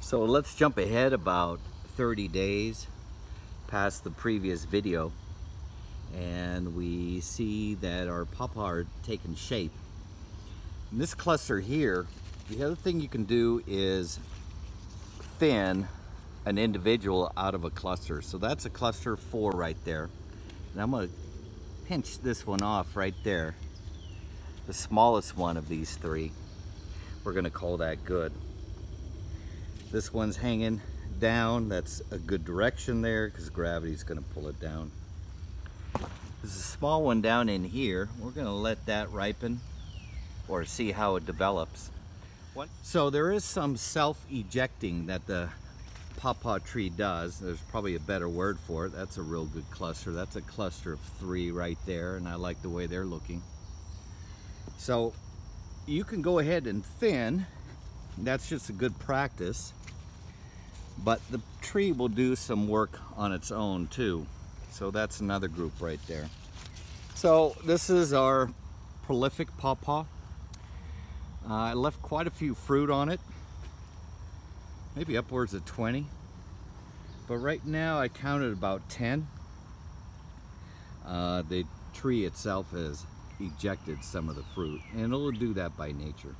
So let's jump ahead about 30 days past the previous video, and we see that our Paw Paw are taking shape. In this cluster here, the other thing you can do is thin an individual out of a cluster. So that's a cluster 4 right there. And I'm going to pinch this one off right there, the smallest one of these 3. We're going to call that good. This one's hanging down. That's a good direction there because gravity's going to pull it down. There's a small one down in here. We're going to let that ripen or see how it develops. So there is some self-ejecting that the Paw Paw tree does. There's probably a better word for it. That's a real good cluster. That's a cluster of 3 right there, and I like the way they're looking. So you can go ahead and thin. That's just a good practice, but the tree will do some work on its own too. So that's another group right there. So this is our Prolific Pawpaw. I left quite a few fruit on it, maybe upwards of 20, but right now I counted about 10. The tree itself has ejected some of the fruit, and it'll do that by nature.